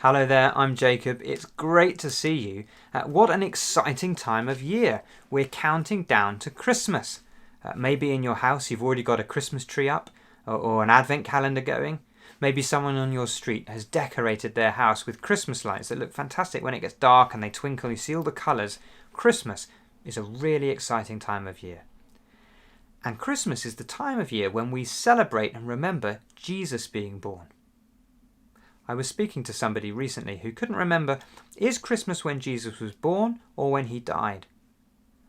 Hello there, I'm Jacob. It's great to see you. What an exciting time of year. We're counting down to Christmas. Maybe in your house you've already got a Christmas tree up or an advent calendar going. Maybe someone on your street has decorated their house with Christmas lights that look fantastic when it gets dark and they twinkle. You see all the colours. Christmas is a really exciting time of year. And Christmas is the time of year when we celebrate and remember Jesus being born. I was speaking to somebody recently who couldn't remember, is Christmas when Jesus was born or when he died?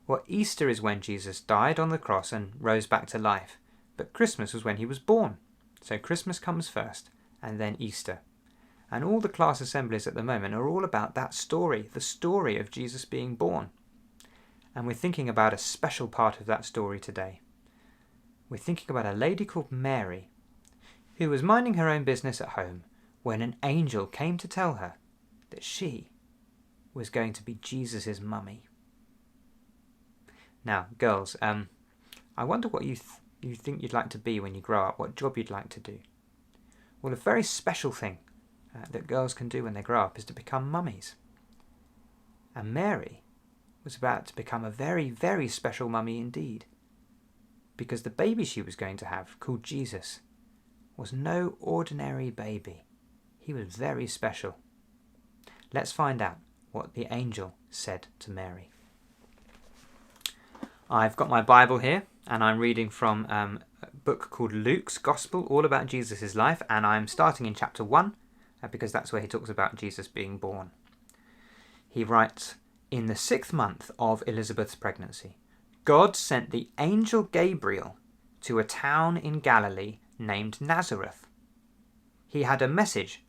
Well, Easter is when Jesus died on the cross and rose back to life, but Christmas was when he was born. So Christmas comes first and then Easter. And all the class assemblies at the moment are all about that story, the story of Jesus being born. And we're thinking about a special part of that story today. We're thinking about a lady called Mary, who was minding her own business at home when an angel came to tell her that she was going to be Jesus' mummy. Now, girls, I wonder what you think you'd like to be when you grow up, what job you'd like to do. Well, a very special thing that girls can do when they grow up is to become mummies. And Mary was about to become a very, very special mummy indeed, because the baby she was going to have, called Jesus, was no ordinary baby. He was very special. Let's find out what the angel said to Mary. I've got my Bible here, and I'm reading from a book called Luke's Gospel, all about Jesus' life, and I'm starting in chapter 1, because that's where he talks about Jesus being born. He writes, "In the 6th month of Elizabeth's pregnancy, God sent the angel Gabriel to a town in Galilee named Nazareth. He had a message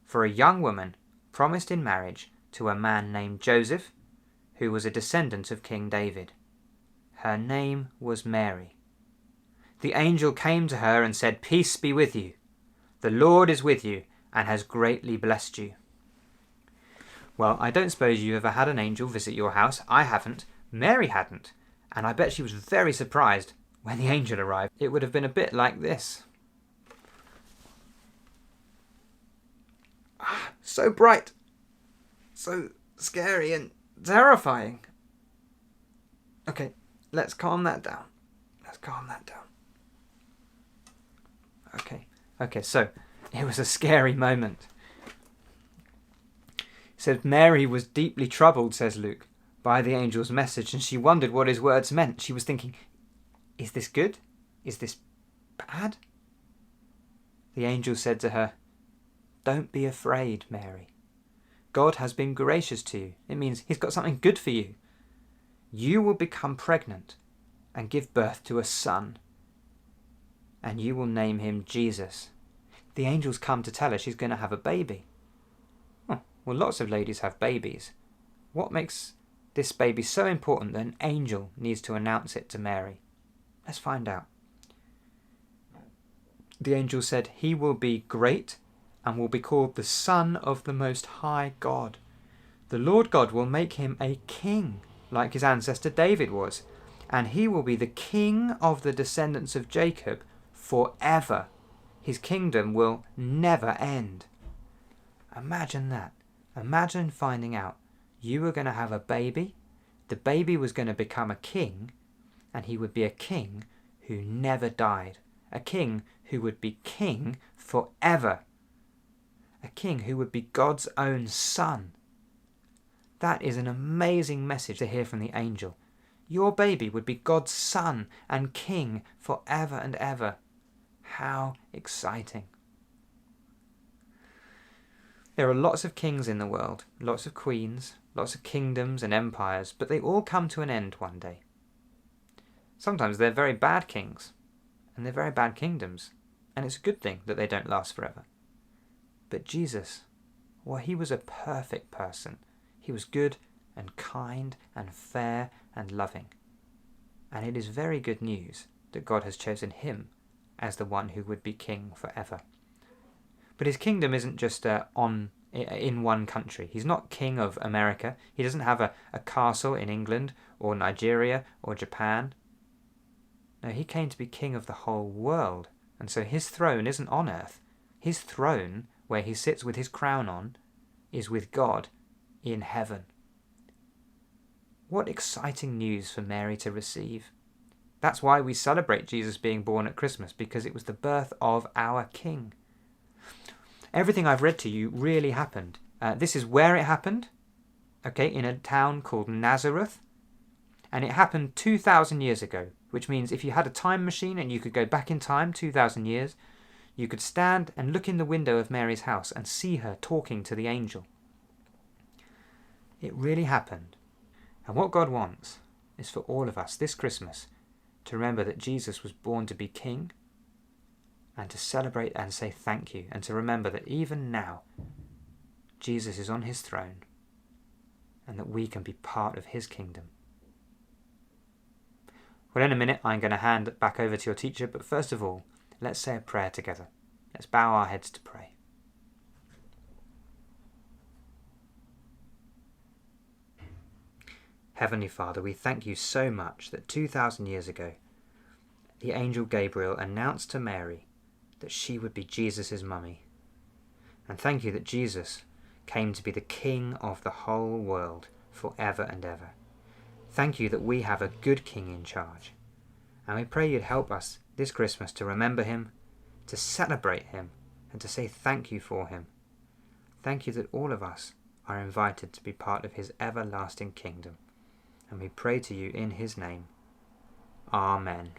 for a young woman promised in marriage to a man named Joseph, who was a descendant of King David. Her name was Mary. The angel came to her and said, 'Peace be with you. The Lord is with you and has greatly blessed you.'" Well, I don't suppose you ever had an angel visit your house. I haven't. Mary hadn't. And I bet she was very surprised when the angel arrived. It would have been a bit like this. So bright, so scary and terrifying. Okay, let's calm that down. Okay, so it was a scary moment. It said Mary was deeply troubled, says Luke, by the angel's message, and she wondered what his words meant. She was thinking, is this good? Is this bad? The angel said to her, "Don't be afraid, Mary. God has been gracious to you. It means he's got something good for you. You will become pregnant and give birth to a son, and you will name him Jesus." The angel's come to tell her she's going to have a baby. Oh, well, lots of ladies have babies. What makes this baby so important that an angel needs to announce it to Mary? Let's find out. The angel said, "He will be great and will be called the Son of the Most High God. The Lord God will make him a king, like his ancestor David was, and he will be the king of the descendants of Jacob forever. His kingdom will never end." Imagine that. Imagine finding out you were going to have a baby, the baby was going to become a king, and he would be a king who never died, a king who would be king forever. A king who would be God's own son. That is an amazing message to hear from the angel. Your baby would be God's son and king forever and ever. How exciting. There are lots of kings in the world, lots of queens, lots of kingdoms and empires, but they all come to an end one day. Sometimes they're very bad kings, and they're very bad kingdoms, and it's a good thing that they don't last forever. But Jesus, well, he was a perfect person. He was good and kind and fair and loving. And it is very good news that God has chosen him as the one who would be king forever. But his kingdom isn't just in one country. He's not king of America. He doesn't have a castle in England or Nigeria or Japan. No, he came to be king of the whole world. And so his throne isn't on earth. His throne, where he sits with his crown on, is with God in heaven. What exciting news for Mary to receive. That's why we celebrate Jesus being born at Christmas, because it was the birth of our King. Everything I've read to you really happened. This is where it happened, in a town called Nazareth. And it happened 2,000 years ago, which means if you had a time machine and you could go back in time 2,000 years, you could stand and look in the window of Mary's house and see her talking to the angel. It really happened. And what God wants is for all of us this Christmas to remember that Jesus was born to be King, and to celebrate and say thank you, and to remember that even now Jesus is on his throne and that we can be part of his kingdom. Well, in a minute I'm going to hand it back over to your teacher, but first of all, let's say a prayer together. Let's bow our heads to pray. Heavenly Father, we thank you so much that 2,000 years ago, the angel Gabriel announced to Mary that she would be Jesus' mummy. And thank you that Jesus came to be the King of the whole world forever and ever. Thank you that we have a good King in charge. And we pray you'd help us this Christmas to remember him, to celebrate him, and to say thank you for him. Thank you that all of us are invited to be part of his everlasting kingdom. And we pray to you in his name. Amen.